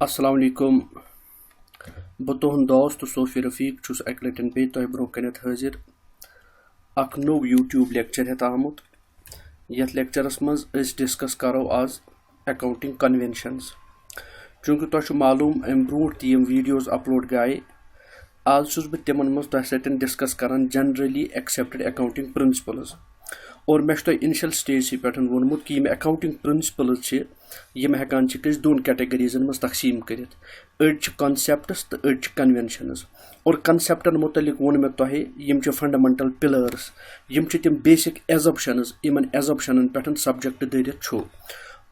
अस्सलाम वालेकुम। बह तुहद दोस्त सोफी रफीक छुस अक लटन बे तोह ब्रोह कनित हाजिर अख नो यूट्यूब लेक्चर हेत आमुत। यथ लेक्चरस मज डिस्कस करो आज अकाउंटिंग कन्वेंशंस। चूंकि तुह मालूम अम ब्रोह तम वीडियोज अपलोड गए, आज छुस बह तिमन मज तुह सतन डिस्कस करान जनरली एक्सेप्टेड अकाउंटिंग प्रिंसिपल्स। और मे तुह इनिशियल स्टेज पे वोनमुत कि यम अकाउंटिंग प्रिंसिपल्स यम हेकान दोन कैटेगरीजन मज तकसीम कर। अड़ कॉन्सेप्ट्स तो अड़ कन्वेंशनस। और कॉन्सेप्टन मुतलिक वोन मे तुह यम फंडामेंटल पिलर्स, यम तिम बेसिक एजम्पशनस यमन एजम्पशन पे सब्जेक्ट दरित छो।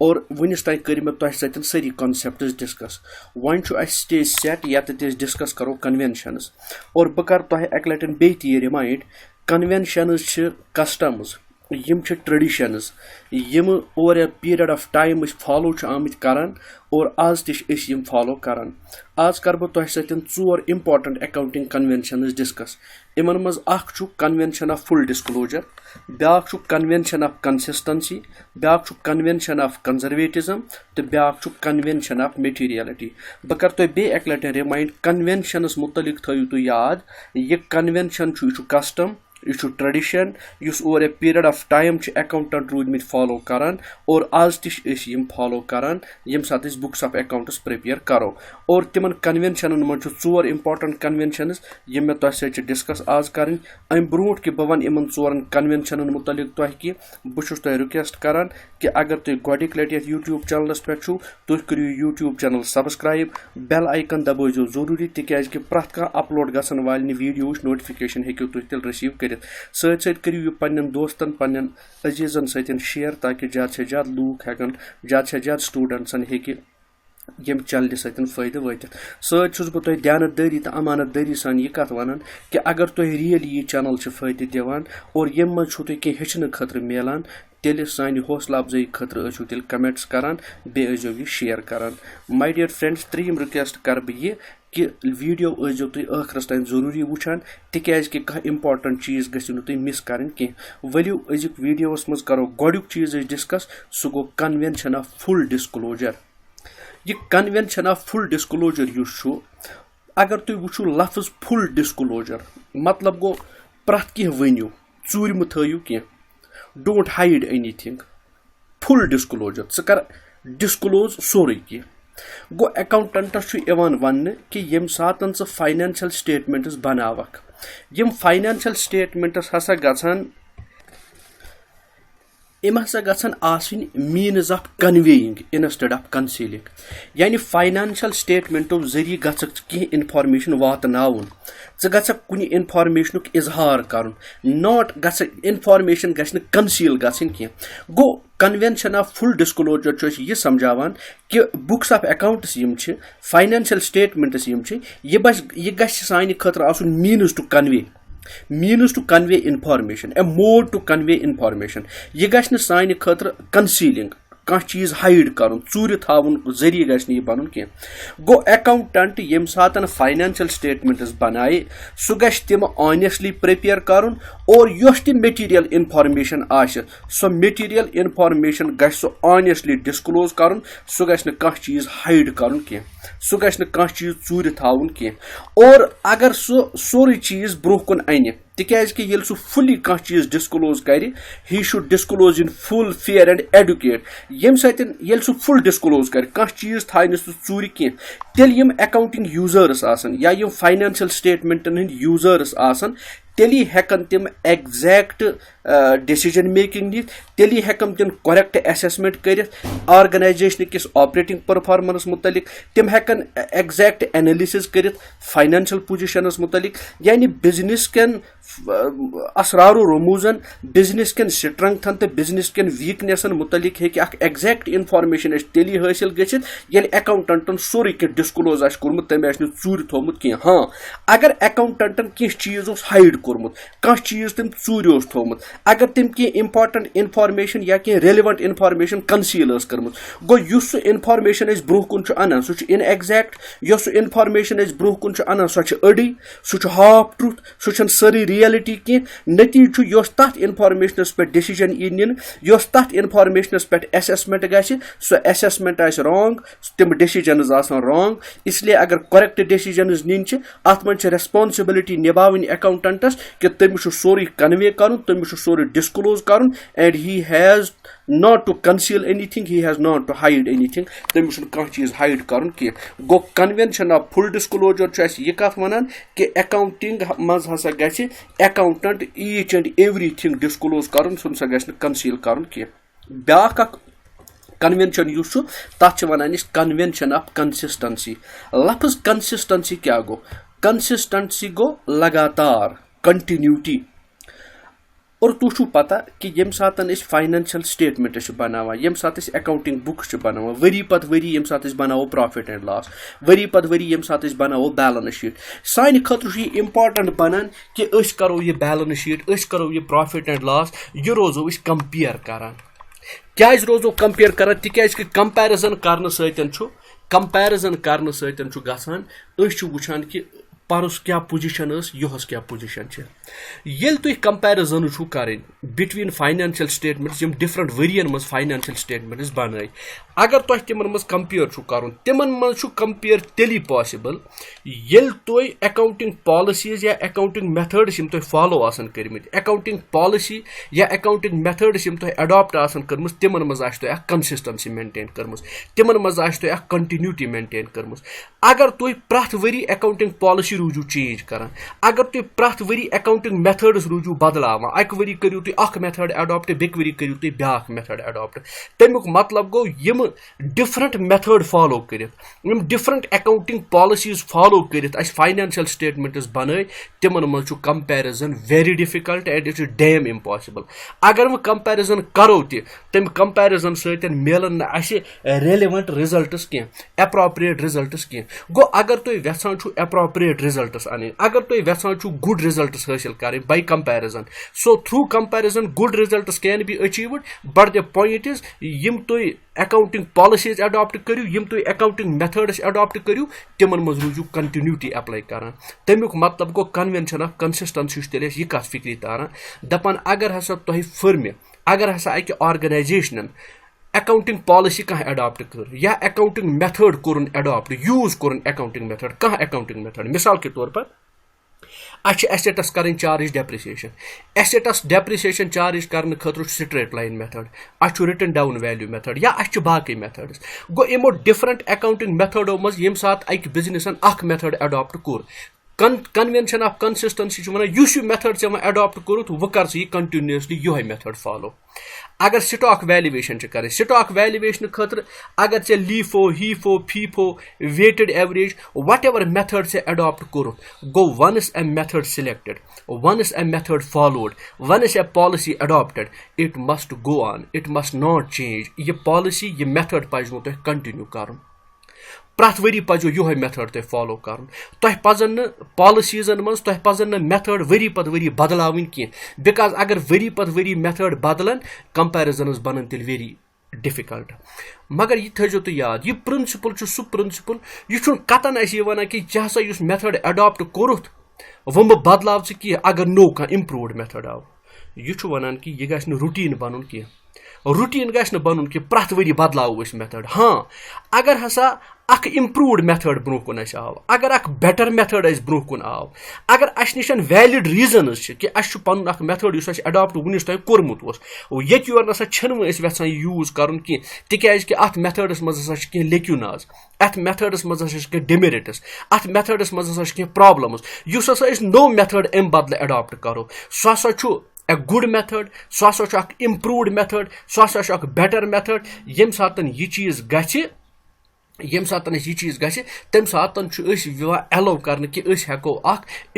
और वनिस ताई कर मे तुह सतन सारी कॉन्सेप्ट्स डिस्कस। वन स्टेज सेट ये डिस्कस करो कन्वेंशनस। और बह कर तुह अक लटन बे रिमाइंड, कन्वेंशनस कस्टम्स यम ट्रेडिशनस यम over a period of time follow आमित करान और आज तम फॉलो करान। आज कर बह तुह सतन चोर इंपॉर्टेंट अकाउंटिंग कन्वेंशनस डिस्कस। इमन मज अख convention of full disclosure, back convention of consistency, back convention of conservatism तो ब्याक कन्वेंशन ऑफ मेटीरियलिटी। बह कर तुह बे अक लटन रिमाइंड, कन्वेंशनस मुतलिक थयु तुह याद यह कन्वेंशन यह कस्टम यह ट्रेडिशन इस over a period of time accountant रूदमित फॉलो करान और आज तम फॉलो करान यम सात बुक्स ऑफ अकाउंट्स प्रिपेयर करो। और तिमन कन्वेंशन मज चोर इंपॉर्टेंट कन्वेंशनस यम मे तुह सत डिस्कस आज करें। अम ब्रोह कि बह वन इन चोरन कन्वेंशन मुतलिक तुह कि बह तुह रिक्वेस्ट करान कि अगर तुम गोडिक लट यूट्यूब चैनलस पे तुम करो YouTube channel subscribe, bell icon दबाइजो जरूरी तिकाज कि प्रथ कह अपलोड गसन वाले वीडियो नोटिफिकेशन हेकु तुम तेल रिसीव कर। सत सत करियो यह पन्न दोस्तन पन्न अजीजन सतन शेयर ताकि ज्यादा से ज्यादा लूक हेकन, ज्यादा से ज्यादा स्टूडेंट्सन हेकि यम चैनल सतन फायदे वात। सत बह तुह दयानतदारी तो अमानतदारी सान यह कत वन कि अगर तुह रियली यह चैनल फायदे दिवान और यम मज तुह कह हेचन खतर मिलान, तेल सान हौसला अफजाई खतर तेल कमेंट्स करान, बे यह शेयर करान। माय डियर फ्रेंड्स, त्रीम रिक्वेस्ट कर बह यह कि वीडियो तुम आखरस तान जरूरी वुचान तिकाज कि कह इंपॉर्टेंट चीज गु तुम मिस करें कह। वलियो अजुक वीडियोस मज करो गोडुक चीज डिस्कस, सह गो कन्वेंशन ऑफ फुल डिस्क्लोजर। यह कन्वेंशन ऑफ फुल डिस्क्लोजर अगर तुम वुचो लफ्ज फुल डिस्क्लोजर मतलब गो प्रथ कह वनियो, चूरम थयु कह, don't hide anything. Full disclosure च कर डिस्क्लोज सोरे कह। गो अकाउंटेंटस वन कि यम सातन च फाइनेंशियल स्टेटमेंट्स बनावक, यम फाइनेंशियल स्टेटमेंट्स हसा गछन इम हसा गछन आसुन means of conveying instead of concealing. यानी फाइनेंशियल स्टेटमेंटो जरिए गछक कह इन्फॉर्मेशन वातनाउन, गछक कुन इन्फॉर्मेशन इजहार करन, नॉट गछ इन्फॉर्मेशन गछ कंसील गछन कह। गो कन्वेंशन ऑफ फुल डिस्क्लोजर यह समझावान कि बुक्स ऑफ अकाउंट्स यम फाइनेंशियल स्टेटमेंट्स यम यह गछ सानि खतर आसुन means to convey information, a mode to convey information. यह गछ सानि खतर कंसीलिंग, कह चीज हाइड कर चूर थावन जरिए गि बन कह। गो अकाउंटेंट यम सातन फाइनेंशियल स्टेटमेंट्स बनाए सह गछ तिम ऑनेस्टली प्रिपेयर कर और योस ति material information so material information गछ सह ऑनेस्टली डिस्क्लोज कर, सह गछ कह चीज हाइड कर कह, सह गछ कह चीज चूर थावन कह। और अगर सह सोरे चीज ब्रोह कुन अन तिकाज कि येल सह फुली कह चीज डिस्क्लोज कर, he should disclose in full fair and adequate. यम सतन येल सह फुल डिस्क्लोज कर, कह चीज थाय सह चूर कह, तेल यम अकाउंटिंग यूजर्स आसन या यम फाइनेंशियल स्टेटमेंटन हंद यूजर्स आसन तेली हेकन तिम एग्जैक्ट डिसीजन मेकिंग नित, तेली हेकन तिम करेक्ट असेसमेंट कर ऑर्गेनाइजेशन किस ऑपरेटिंग परफॉर्मेंस मुतलिक, तिम हेकन एग्जैक्ट एनालिसिस कर फाइनेंशियल पोजिशनस मुतलिक। यानी बिजनेस कन असरार रमूजन, बिजनेस कन स्ट्रेंथन तो बिजनेस कन वीकनेसन मुतलिक हे एग्जैक्ट इन्फॉर्मेशन तेली हासिल गछित येल अकाउंटेंटन सोरे कह डिस्क्लोज कोर्मुत तम चूर थोमुत कह। हाँ, अगर अकाउंटेंटन कह चीज हाइड कोर्मुत कह चीज तम चूर थोमुत अगर तम कह इंपॉर्टेंट इन्फॉर्मेशन या कह रेलिवेंट इन्फॉर्मेशन कंसील कर्मुत गो युस इन्फॉर्मेशन ब्रोह कुन अनान सह इनएग्जैक्ट यस इन्फॉर्मेशन ब्रोह कुन अनान सह अड़ी सह हाफ ट्रुथ सह सारी रियलिटी कह नतीज तथ इन्फॉर्मेशन पे डिसीजन यी नीन तथ इन्फॉर्मेशन पे असेसमेंट गि सह असेसमेंट रॉन्ग तम डिसीजन रॉन्ग इसलिए अगर करेक्ट डिसीजन नीन अत मन रेस्पॉन्सिबिलिटी निभावन अकाउंटेंटस कि तमिस सोरे कन्वे कर तमिस सोरे डिस्क्लोज कर and he has not to conceal anything he has not to hide anything तमिस कह चीज हाइड कर गो कन्वेंशन ऑफ फुल डिस्क्लोजर यह कथ वनान कि अकाउंटिंग मज हसा गि accountant each and everything disclose कर सह गि कंसील कर ब्याख कन्वेंशन तथ वन कन्वेंशन ऑफ कंसिस्टेंसी लफ्ज कंसिस्टेंसी क्या गो कंसिस्टेंसी गो लगातार कंटिन्यूटी और तुझु पता कि यम सात फाइनेंशियल स्टेटमेंट बनावा यम सात अकाउंटिंग बुक्स बनावा वरी पत वरी यम सात बनावो प्रॉफिट एंड लॉस वरी पत वरी यम सात बनावो बैलेंस शीट सानि खतर यह इंपॉर्टेंट बनान कि करो ये बैलेंस शीट करो ये प्रॉफिट एंड लॉस यह रोजो कंपेयर करान क्या रोजो कंपेयर करान तिक्याज कि कंपैरिजन करने सतन गसान वुचान कि परस क्या पोजिशन यहस क्या पोजिशन ये तुम कंपैरिजन करें बिटवीन फाइनेंशियल स्टेटमेंट्स डिफरेंट वरियन मज फाइनेंशियल स्टेटमेंट्स बन अगर तुम तिमन मज कंपेयर कर तिमन मज कंपेयर तेली पॉसिबल ये तुम अकाउंटिंग पॉलिसीज या अकाउंटिंग मेथड्स तुम फॉलो कर्मित अकाउंटिंग पॉलिसी या अकाउंटिंग मेथड्स तुम अडॉप्ट कर्म तिमन मज कंसिस्टेंसी मेंटेन कर्म तिमन मज कंटिन्यूटी मेंटेन कर्म अगर तुम प्रथ वरी अकाउंटिंग पॉलिसी रूजू चेंज कर अगर तुम प्रथ वरी अकाउंटिंग मेथड्स रूजू बदलाव अक वरी करू तुम मेथड अडॉप्ट बेक वरी करू तुम ब्याक मेथड अडॉप्ट तमुक मतलब गो यम डिफरेंट मेथड फॉलो कर डिफरेंट अकाउंटिंग पॉलिसीज फॉलो कर फाइनेंशियल स्टेटमेंट्स बन तिमन मज comparison very difficult and it is damn impossible अगर वो कंपैरिजन करो तम कंपैरिजन सतन मिलन रेलिवेंट रिजल्ट्स कह एप्रोप्रिएट रिजल्ट्स कह गो अगर तुम यहां एप्रोप्रिएट रिजल्ट्स अन अगर तुम यहां गुड रिजल्ट्स हासिल करें by comparison so through comparison good results can be achieved but the point is यम तुम अकाउंटिंग पॉलिसीज अडॉप्ट करू यम तुम अकाउंटिंग मेथड्स अडॉप्ट करू तिमन मज रूजू कंटिन्यूटी अप्लाई कर तमुक मतलब गो कन्वेंशन ऑफ कंसिस्टेंसी तेल यह कथ फिक्री तारान दपान अगर हसा तुम फर्म अगर हसा अक ऑर्गनाइजेशन अकाउंटिंग पॉलिसी कह अडॉप्ट कर या accounting method core adopt use core accounting method कह अकाउंटिंग मेथड मिसाल के तौर पर एसेटस करें charge depreciation assets depreciation charge करने खतर straight line method written down value method या बाकी मेथड्स गो यमो डिफरेंट अकाउंटिंग मेथडो मज यम सात अक बिजनेसन अख method adopt core convention of consistency one method से अडॉप्ट कोरुत वह कर यह कंटिन्यूसली यह मेथड फॉलो अगर स्टॉक वैल्यूएशन करें स्टॉक वैल्यूएशन खतर अगर चे LIFO HIFO FIFO weighted average whatever method से अडॉप्ट कोरुत गो once a method selected once a method followed once a policy adopted it must go on it must not change यह policy यह method पजो तुम continue कर प्रथ worry पजो यह method तुम फॉलो कर तुम पजन पॉलिसीजन मज तुम पजन मेथड वरी पत वरी बदलावन कह बिकॉज अगर वरी पत वरी मेथड बदलन कंपैरिजन बनन तेल वेरी डिफिकल्ट मगर यह थो तुम याद यह प्रिंसिपल सह प्रिंसिपल यह कतन वन कि हसा मेथड अडॉप्ट कोरुत वो मह बदलाव कह अगर नो कह इम्प्रूवड मेथड आव यह वन कि यह गि रूटीन बन कह रूटीन गि बन कि प्रथ वरी बदलाव मेथड हाँ अगर हसा अख इम्प्रूवड मेथड ब्रोह कुन आव अगर अख बेटर मेथड ब्रोह कुन आव अगर अस निश वैलिड रीजनस कि अस पन अख मेथड इस अडॉप्ट वुनिस तुम कोर्मुत ये योर नसा यहां यूज कर तिक्याज कि अत मेथडस मज कह लेक्यू नाज अत मेथडस मज कह डिमेरिट्स अत मेथडस मज कह प्रॉब्लम्स युस हसा नो मेथड अम बदले अडॉप्ट करो सह हसा a good method सह हसा इम्प्रूवड मेथड सह हसा बेटर मेथड यम सातन यह चीज गि यम सात यह चीज गि तम सात एलो कर कि हेको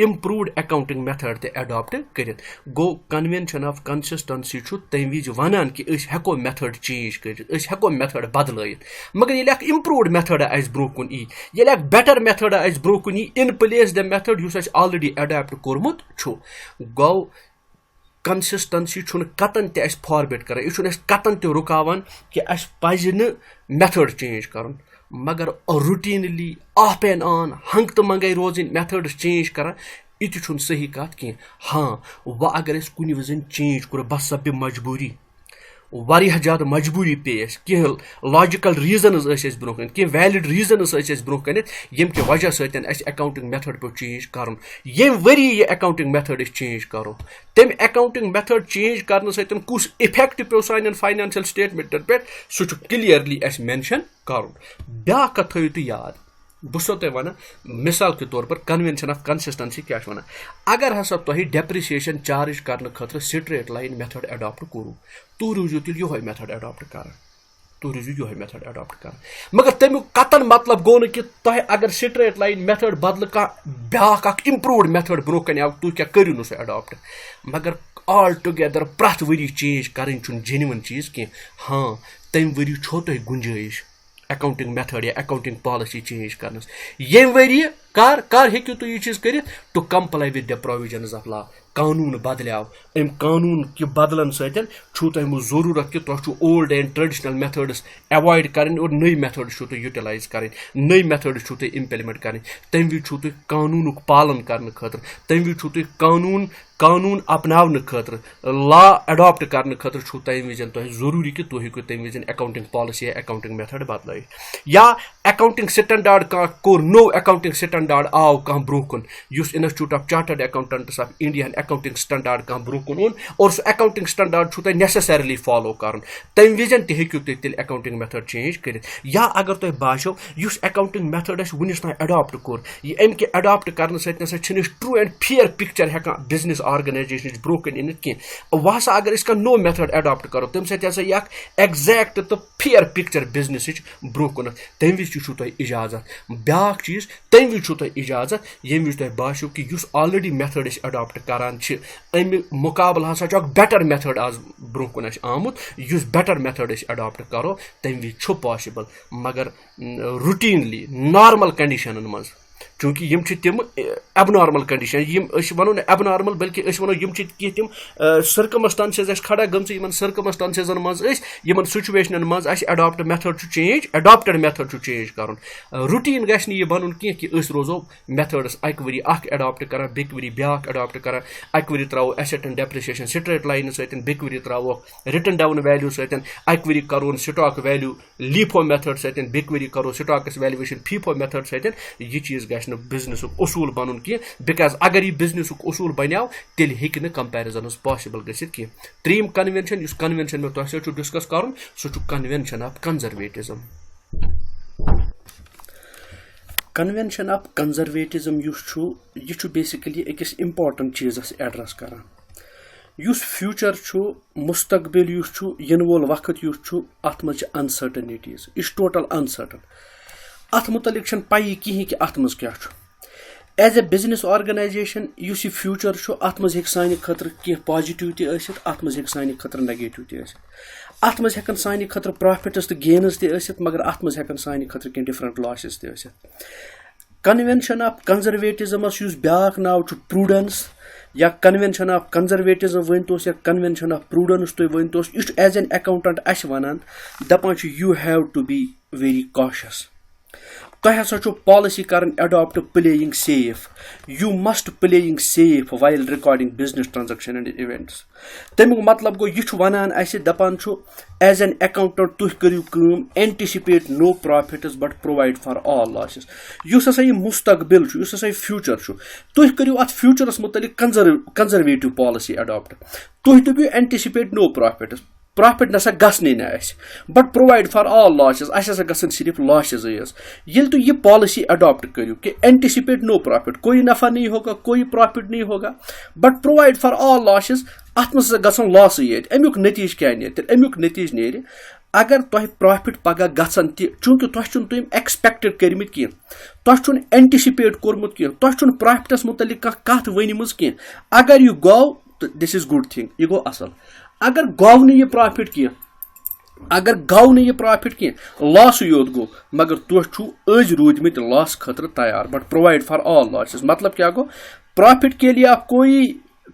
इम्प्रूवड अकाउंटिंग मेथड ते एडॉप्ट कर गो कन्वेंशन ऑफ कंसिस्टेंसी तम विज वनान कि हेको मेथड चेंज कर हेको मेथड बदल मगर ये इम्प्रूवड मेथड आस ब्रो कुन ये बेटर मेथड आस ब्रो कुन इन प्लेस द मेथड युस ऑलरेडी एडॉप्ट कोर्मुत गो कंसिस्टेंसी कतन ते फॉरवर्ड कर यह कतन ते रुकावान कि पज मेथड चेंज कर मगर रूटीनली ऑफ एंड ऑन हंग तो मंगे रोजन मेथड चेंज कर यह सही कत कह हाँ वह अगर कुन वज चेंज कोर बस सपद मजबूरी वारिया ज़्यादा मजबूरी पेश कह लॉजिकल रीजनस ब्रो कह वैलिड रीजनस ब्रो कन यम कि वजह सत अकाउंटिंग मेथड पे चेंज कर ये वरी ये अकाउंटिंग मेथड चेंज करो तम अकाउंटिंग मेथड चेंज कर सत कुछ इफेक्ट पे सान फाइनेंशियल स्टेटमेंटन पे सह क्लियरली मेंशन कर ब्या कथ थो तुम याद बो तुम वन मिसाल के तौर पर कन्वेंशन ऑफ कंसिस्टेंसी क्या वन अगर हसा तुम डेप्रिसिएशन चार्ज करने खतर स्ट्रेट लाइन मेथड एडॉप्ट करू तू रूजू तेल यो मेथड एडॉप्ट कर तू रूजू यो मेथड एडॉप्ट कर मगर तमिक कतन मतलब गो कि तुम अगर स्ट्रेट लाइन मेथड बदल ब्या इम्प्रूवड मेथड ब्रो कन आव तु क्या करू सह एडॉप्ट मगर ऑल टुगेदर प्रथ वरी चेंज कर जेन्युइन चीज कह हाँ तम वरी छो तुम गुंजाइश अकाउंटिंग मेथड या अकाउंटिंग पॉलिसी चेंज कर ये वरी कर हेक्यू तुम यह चीज कर to comply with the provisions of law कानून बदलियाव अम कानून कि बदलन सतन तुम जरूरत कि तुम old and traditional methods avoid करें और नई मेथड तुम यूटिलाइज करें नई मेथड तुम इम्प्लीमेंट करें तम वि तुम कानून पालन करने खतर तम वि तुम कानून अपनाने खतर लॉ एडॉप्ट करने खतर तम विजन तुम जरूरी कि तुम हेकू तम विजन अकाउंटिंग पॉलिसी या अकाउंटिंग मेथड बदल या accounting standard core no accounting standard आव कह ब्रो कुन institute of chartered accountants of India accounting standard कह ब्रो कुन ओन और सह अकाउंटिंग स्टैंडर्ड तुम नेसेसरली फॉलो कर तम विजन हेकू तुम अकाउंटिंग मेथड चेंज कर या अगर तुम बासो अकाउंटिंग मेथड वुनिस तान एडॉप्ट कोर यह अमि एडॉप्ट कर ट्रू एंड फेयर पिक्चर हेकान बिजनेस ऑर्गेनाइजेशन ब्रो कन इन कह वह हसा अगर इसका नो मेथड एडॉप्ट करो तम सह एग्जैक्ट तो फेयर पिक्चर बिजनेस ब्रो कुन तम विज तुम इजाजत ब्या चीज तम विज तुम इजाजत ये विज तुम बासो कि ऑलरेडी मेथड एडॉप्ट करान अमि मुकाबल हसा बेटर मेथड आज ब्रो कुन आमुत बेटर मेथड एडॉप्ट करो तम विज पॉसिबल मगर रूटीनली नॉर्मल कंडीशन मज चूंकि यम तिम एबनॉर्मल कंडीशन वनो न एबनॉर्मल बल्कि वनो यम कह तिम सर्कमस्टांसेस खड़ा गम सर्कमस्टांसेसन मन सिचुएशन मज adopt method change adopted method change कर रूटीन गि यह बन कि रोजो मेथड्स अक वरी एडॉप्ट कर बेक वरी ब्या एडॉप्ट कर अक वरी त्रो asset and depreciation straight line सतन बेक वरी त्रो रिटन डाउन वैल्यू सतन अक वरी करो स्टॉक वैल्यू लीफो मेथड सतन बेक वरी करो स्टॉकस वैल्यूएशन फीफो मेथड सतन यह चीज गि बिजनेस उसूल बन कह बिकॉज अगर यह बिजनेस उसूल बनो तेल हे कंपेरिजन पॉसिबल गि त्रीम कन्वेंशन इस कन्वेंशन में तुम सो डिस्कस कर सह convention of conservatism convention of conservatism यह बेसिकली अकिस इंपॉर्टेंट चीजस एड्रेस कर फ्यूचर मुस्तकबिल इन वोल वक्त अत मज अनसर्टनिटीज यह टोटल अनसर्टन अत मुतलिक पाई कहीं कि अत मज क्या एज ए बिजनेस ऑर्गेनाइजेशन यह फ्यूचर अत मज सान खतर कह पॉजिटिव तथ अत मज सान खतर नेगेटिव तथ मज हेकन सान खतर प्रॉफिट्स तो गेन्स तथ मगर अत मज हेकन सान खतर कह डिफरेंट लॉसेस तथ कन्वेंशन ऑफ कंजर्वेटिज्मस ब्या नाव प्रूडेंस या कन्वेंशन ऑफ कंजर्वेटिज्म वनतोस या कन्वेंशन ऑफ प्रूडेंस तुम वनतोस यह एज एन अकाउंटेंट वन दपान you have to be very cautious तुम हसा पॉलिसी कर adopt playing safe you must playing safe while recording business transaction and events तमिक मतलब गो यह वनान दपान एज एन अकाउंटेंट तुम करू anticipate no profits but provide for all losses युस हसा मुस्तकबिल युस हसा फ्यूचर तुम करू अत फ्यूचरस मुतलिक कंजर्वेटिव पॉलिसी एडॉप्ट तुम दपू एंटिसिपेट नो प्रॉफिट नसा गसने but provide for all losses हसा गसन सिर्फ लॉसेस ये तो ये पॉलिसी अडॉप्ट करू कि एंटिसिपेट नो प्रॉफिट कोई नफा नहीं होगा कोई प्रॉफिट नहीं होगा but provide for all losses अत मज गसन लॉस अमुक नतीज क्या अमुक नतीज अगर तुह प्रॉफिट पगह गसन ति चूंकि तुम एक्सपेक्टेड कर्मित कह तुम एंटिसिपेट कोर्मुत कह तुम प्रॉफिटस मुतलिक कत वनमज कह अगर यह गो तो दिस इज गुड थिंग यह गो असल अगर गो न यह प्रॉफिट कह अगर गो न यह प्रॉफिट कह लॉस योत गो मगर तुम अज रूदमित लॉस खतर तैयार but provide for all losses मतलब क्या गो प्रॉफिट के लिए आप कोई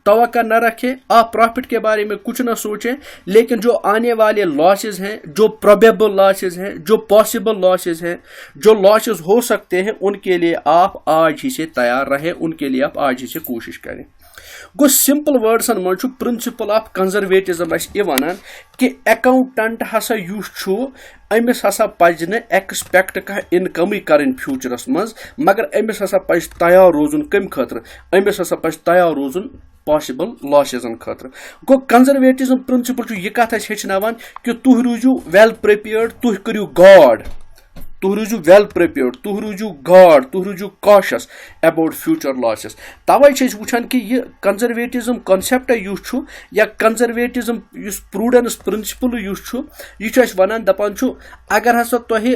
तवक्का न रखें आप प्रॉफिट के बारे में कुछ न सोचें लेकिन जो आने वाले लॉसेस हैं जो प्रोबेबल लॉसेस हैं जो पॉसिबल लॉसेस हैं जो लॉसेस हो सकते हैं उनके लिए आप आज ही से तैयार रहें उनके लिए आप आज ही से कोशिश करें गो सिंपल वर्ड्सन मज प्रिंसिपल ऑफ कंजर्वेटिज्म वन कि अकाउंटेंट हसा अमिस हसा पज न एक्सपेक्ट कह इनकम कर फ्यूचरस मज मगर अमिस हसा पज तैयार रोजुन कम खतर अमिस हसा पज तैयार रोजुन पॉसिबल लॉसेजन खतर गो कंजर्वेटिज्म प्रिंसिपल यह कथ हेचनावान कि तुह रूजू वेल प्रिपेयर्ड तुह करू गॉड तुह रूजू वेल प्रिपेयर्ड तुह रूजू गॉड तुह रूजू कॉशियस अबाउट फ्यूचर लॉसेस तवे वुचान कि यह कंजर्वेटिज्म कॉन्सेप्ट या कंजर्वेटिज्म प्रूडेंस प्रिंसिपल यह वन दपान अगर हसा तुह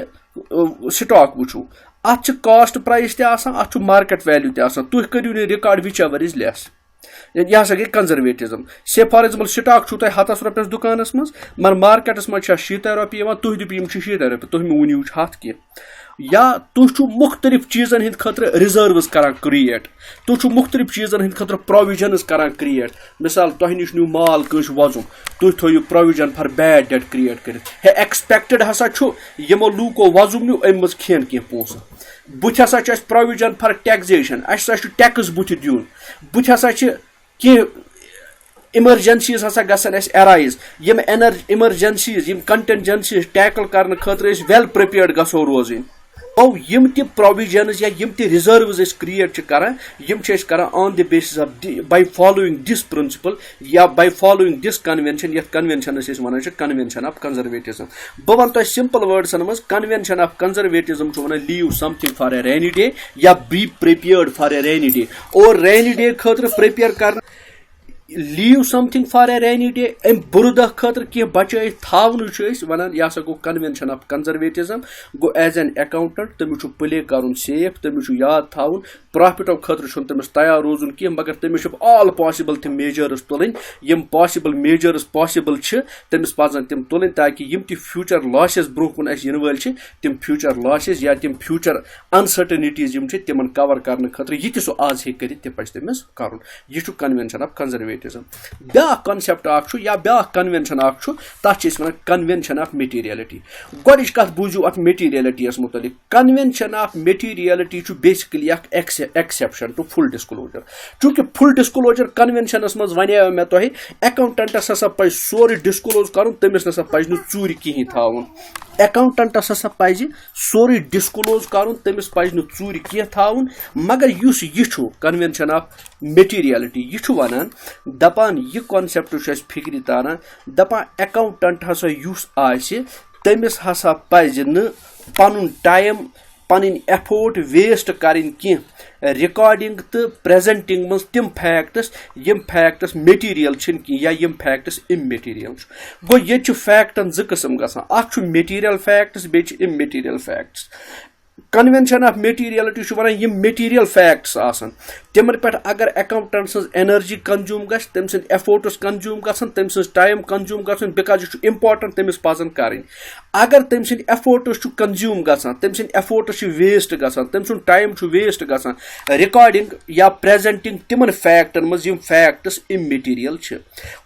स्टॉक वुचू अत कॉस्ट प्राइस अत मार्केट वैल्यू तुह करू record which ever is less यह हसा गई कंजर्वेटिज्म से फॉर एग्जाम्पल स्टॉक तुम 100 रुपयस दुकानस मज मगर मार्केटस मज 70 रुपये तुह दीप 70 रुपये तुह मे वनिव 100 कह या तुह मुख्तलिफ चीजन हिंद खतर रिजर्व्स करान क्रिएट तुह मुख्तलिफ चीजन हिंद खतर प्रोविजन्स करान क्रिएट मिसाल तुह निश नीव माल कंस वजुम तुह थो provision for bad debt create कर एक्सपेक्टेड हसा यमो लूको वजुम नीव अम मज खेन कह पोस बुथ हसा provision for taxation tax booth दिन बुथ हसा इमरजेंसीज हसा गसन अराइज यम इमरजेंसीज यम कंटेंजेंसीज टैकल करने खतर वेल प्रिपेयर्ड गसो रोजन ओ यम ति प्रोविजन्स या यम ति रिजर्व्स क्रिएट करान यम करान on the basis of by following this principle या बाय फॉलोइंग दिस कन्वेंशन यथ कन्वेंशन वन कन्वेंशन ऑफ कंजर्वेटिज्म बह वन सिंपल वर्ड्सन मज कन्वेंशन ऑफ कंजर्वेटिज्म वन leave something for a rainy day या be prepared for a rainy day और रेनी डे खतर प्रिपेयर कर leave something for a rainy day अम बुर दह खतर कह बचाई थावन वन यह गो convention of conservatism go as an accountant तमिस प्ले कर सेफ तमिस याद थावन प्रॉफिटो खतर तमिस तैयार रोजुन कह मगर तमिस ऑल पॉसिबल तम मेजर्स तुलन यम पॉसिबल मेजर्स पॉसिबल तमिस पजन तम तुलन ताकि यम फ्यूचर लॉसेस ब्रोह कुन इन वल तम फ्यूचर लॉसेस या तम फ्यूचर अनसर्टनिटीज तिमन कवर करने खतर यह सो आज हे कर पज तमिस कर यह कन्वेंशन ऑफ कंजर्वेटिज्म ब्या कॉन्सेप्ट या ब्या कन्वेंशन तथ वन कन्वेंशन ऑफ मेटीरियलिटी गोच कत बूझू अत मेटीरियलिटी मुतलिक convention of materiality basically exception to full disclosure चूंकि फुल डिस्क्लोजर कन्वेंशनस मज वन मे तुह अकाउंटेंटस हसा पज सोरे डिस्क्लोज कर तमिस नसा पज चूर कहीं थावन अकाउंटेंटस हसा पज सोरे डिस्क्लोज कर तमिस पज चूर कह थावन मगर युस यह कन्वेंशन ऑफ मेटीरियलिटी यह वन दपान यह कॉन्सेप्ट फिक्र तारान दपान अकाउंटेंट हसा युस आसि तमिस हसा पज न पनुन टाइम पन एफोर्ट वेस्ट करें कह रिकॉर्डिंग तो प्रेजेंटिंग मज तम फैक्ट्स मेटीरियल या यम फैक्ट्स इमेटीरियल गो ये फैक्टन ज किस्म गसान मेटीरियल फैक्ट्स बे immaterial facts convention of materiality वन यम मेटीरियल फैक्ट्स आसन तिमन पे अगर अकाउंटेंट सज एनर्जी कंज्यूम गस तम सद एफोर्ट्स कंज्यूम गसन तम सज टाइम कंज्यूम गसन बिकॉज यह इम्पोर्टेंट तमिस पजन करें अगर तम सद एफोर्ट्स कंज्यूम गसान तम सद एफोर्ट्स वेस्ट गसान तम सद टाइम वेस्ट गसान रिकॉर्डिंग या प्रेजेंटिंग तिमन फैक्टन मज यम फैक्ट्स इमेटीरियल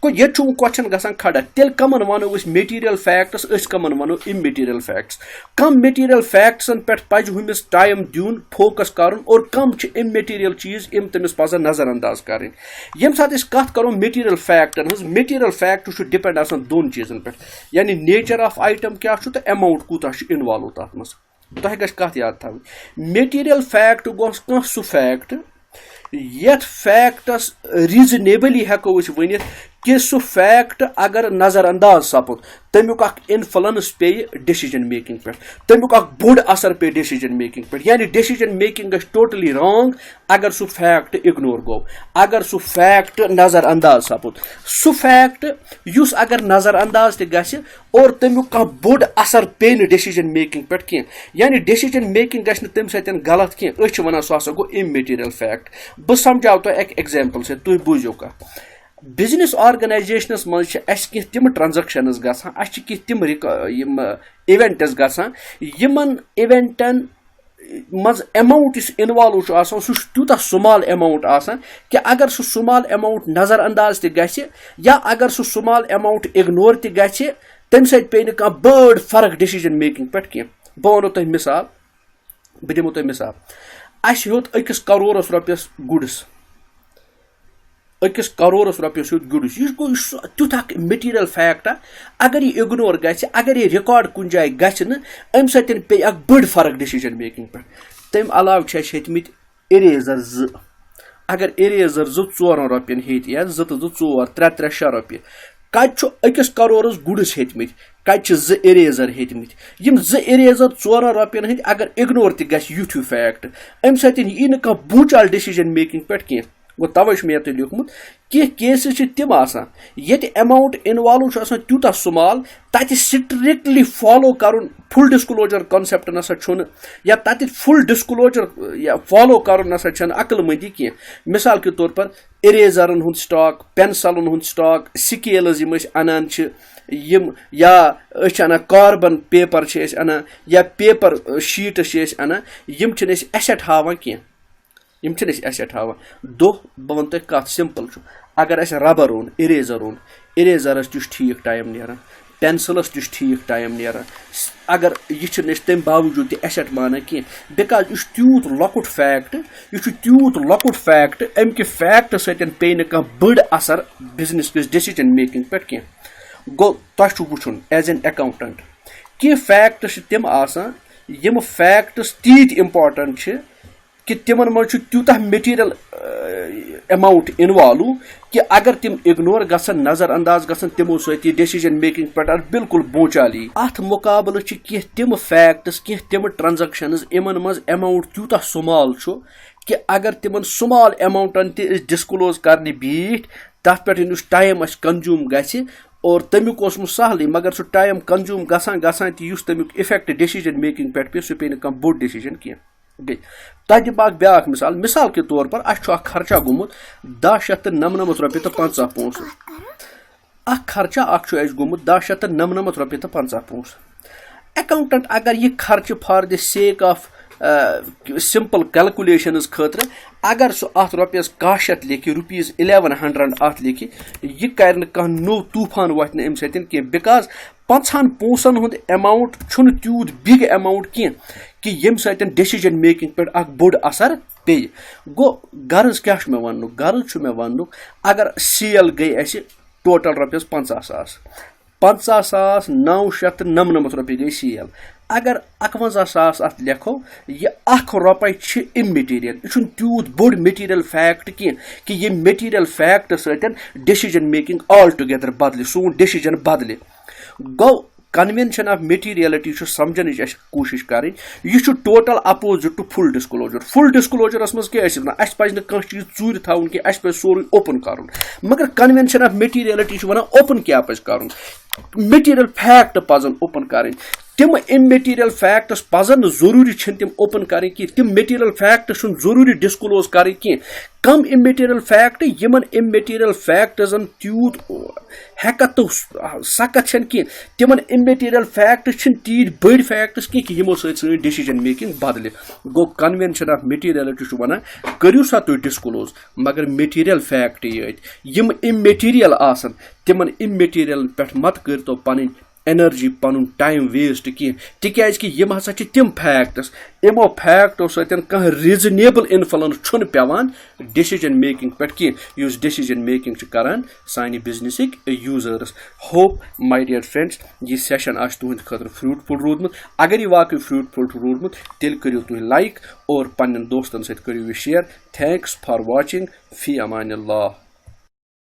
गो ये क्वेश्चन गसान खड़ा तेल कमन वनो मेटीरियल फैक्ट्स कमन वनो इमेटीरियल फैक्ट्स कम मेटीरियल फैक्ट्सन पे पज हुमिस टाइम दिन फोकस कर और कम इमेटीरियल चीज इम तमिस पजन नजरअंदाज करें यम साथ कत करो मेटीरियल फैक्टन मेटीरियल फैक्ट डिपेंड आसान दोन चीजन पे यानी नेचर ऑफ आइटम क्या तो अमाउंट कूता इन्वॉल्व तथ मज तुह गछ कत याद थी मेटीरियल फैक्ट गो सह फैक्ट यथ फैक्टस रीजनेबली हेको वन कि सह फैक्ट अगर नजर अंदाज सपुद तमिक इन्फ्लुएंस पे डिसीजन मेकिंग पे, तमिक बोड़ असर पे डिसीजन मेकिंग पे, यानी डिसीजन मेकिंग टोटली रॉन्ग अगर सह फैक्ट इग्नोर गो, अगर सह फैक्ट नजर अंदाज सपुद। सह फैक्ट युस अगर नजर अंदाज ते और तमिक बोड़ असर पे डिसीजन मेकिंग पे कह, यानी डिसीजन मेकिंग गि तम सत गलत कह वन सह हसा गो इमेटीरियल फैक्ट। बह समझाव तुह एक एग्जाम्पल से, तुह बूझो कह बिजनेस ऑर्गेनाइजेशनस मज तिम ट्रांजैक्शंस गि तिम इवेंट्स गमन इवेंटन मज अमाउंट इन्वॉल्व सह तूत स्मॉल अमाउंट कि अगर सह स्मॉल अमाउंट नजर अंदाज ते या अगर सह स्मॉल अमाउंट इग्नोर ते तम सत पे बड़ फर्क डिसीजन मेकिंग पे कह। बह वनो तुह मिसाल, बह दिमो तुह मिसाल, अस हेत अकिस करोड़स रॉपियस गुड्स, अकिस करोड़स रॉपियस हेत गुड्स, यह गो तुथ मटीरियल फैक्ट अगर यह इग्नोर गि, अगर यह रिकॉर्ड कुन जाए गि अम सत पे बड़ फर्क डिसीजन मेकिंग पे। तम अलाव हेतमित इरेजर 2, अगर इरेजर 2 4 रॉपियन हेत या 2 तो 4 3 3 6 रॉपिय, कत अकिस करोड़स गुड्स हेतमित, कत 2 इरेजर हेतमित, यम 2 इरेजर 4 रॉपियन हेत अगर इग्नोर ते गि यूथ फैक्ट अम सत यी न बूचाल डिसीजन मेकिंग पे कह। गो तवे मे ये लिखमुत कि केसेस तिम ये अमाउंट इन्वॉल्व तूत स्मॉल तत स्ट्रिक्टली फॉलो कर फुल डिस्क्लोजर कॉन्सेप्ट नसा या तत फुल डिस्क्लोजर या फॉलो कर नसा अक्लमंदी कह। मिसाल के तौर पर इरेजरन हुंद स्टॉक, पेंसिलन हुंद स्टॉक, स्केल्स अनान यम या अना कार्बन पेपर अना या पेपर शीट अना यम एसेट हावान कह, यम एसेट हावान। दो बह वन तुह कत सिंपल अगर अस रबर ओन, इरेजर ओन, इरेजरस ठीक टाइम नेरान, पेंसिलस ठीक टाइम नेरान, अगर यह तम बावजूद एसेट माना कह बिकॉज यह तूत लकुट फैक्ट, यह तूत लकुट फैक्ट अमि फैक्ट सत पे न बड़ असर बिजनेस किस डिसीजन मेकिंग पे कह। गो तुह वुचुन एज एन अकाउंटेंट कि फैक्ट्स तिम यम फैक्ट्स तीत इम्पॉर्टेंट कि तिमन मज तूत मटीरियल अमाउंट इन्वॉल्व कि अगर तिम इग्नोर गसन, नजर अंदाज गसन, तिमो सती डिसीजन मेकिंग पे बिल्कुल बोचाली। अत मुकाबल कह तिम फैक्ट्स, कह तिम ट्रांजैक्शंस इमन मज अमाउंट तूत स्मॉल कि अगर तिमन स्मॉल अमाउंटन डिस्क्लोज करने बीठ तथ पे टाइम कंज्यूम गि और तमिक सहल, मगर सह टाइम कंज्यूम गसान तमिक इफेक्ट डिसीजन मेकिंग पे सह पे बोड़ डिसीजन कह गई। तह दिम ब्या मिसाल, मिसाल के तौर पर अ खर्चा गोमुत 10,99 रॉपिय तो 50 पोस, खर्चा गोमुत 10,99 रॉपिय तो 50 पोस। अकाउंटेंट अगर यह खर्च for the sake of simple calculation खतर अगर सह अत रॉपियस 1,000 लिखि, ₹1100 अत लिखि, यह कर नो तूफान वत अम सत बिकॉज 50 पोसन हुंद अमाउंट तूत बिग अमाउंट कि यम सत डिसीजन मेकिंग पे बोड़ असर पे। गो गर्ज क्या मे वन, गर्ज मे वन अगर सेल गई अस टोटल रॉपियस 50,000, 50,999 रॉपिय गई सेल, अगर 51,000 अत लिखो यह 1 रॉपय इमटीरियल, यह तूत बोड़ मटीरियल फैक्ट कह कि यह मटीरियल फैक्ट सत डिसीजन मेकिंग ऑल टुगेदर बदल, सोन डिसीजन बदल। गो कन्वेंशन ऑफ मटीरियलिटी समझन कोशिश कर, यह total opposite to full disclosure. Full disclosures मज क्या पज कह चीज चूर थवन कि पे सोरे ओपन कर, मगर convention of materiality one open क्या पज कर, मटीरियल फैक्ट पजन ओपन कर। तिम इमटीरियल फैक्ट्स पजन जरूरी तिम ओपन कर, तिम मटीरियल फैक्ट्स जरूरी डिस्क्लोज कर, कम इमटीरियल फैक्ट यमन इमटीरियल फैक्टन तूत हेकत तो सकत कह, तिमन इमटीरियल फैक्ट्स तीत बड़ फैक्ट्स कह यमो सत डिसीजन मेकिंग बदल। गो कन्वेंशन ऑफ मटीरियलिटी वन करू सा तुम डिस्क्लोज, मगर मटीरियल फैक्ट यम इमटीरियल आसन तिमन इमटीरियल पे मत कर तो पन एनर्जी पन टाइम वेस्ट कह, तिकाज कि यम हसा तिम फैक्ट्स, यमो फैक्टो सत रीजनेबल इन्फ्लुएंस पेवान डिसीजन मेकिंग पे कह, युस डिसीजन मेकिंग करान सानि बिजनेसिक users. Hope my dear friends यह सेशन आश तुहंद खतर फ्रूटफुल रूदमुत। अगर यह वाकई फ्रूटफुल रूदमुत तेल करियो तुह लाइक और पन्न दोस्तन सत करियो share. Thanks for watching. Fee Aman Allah.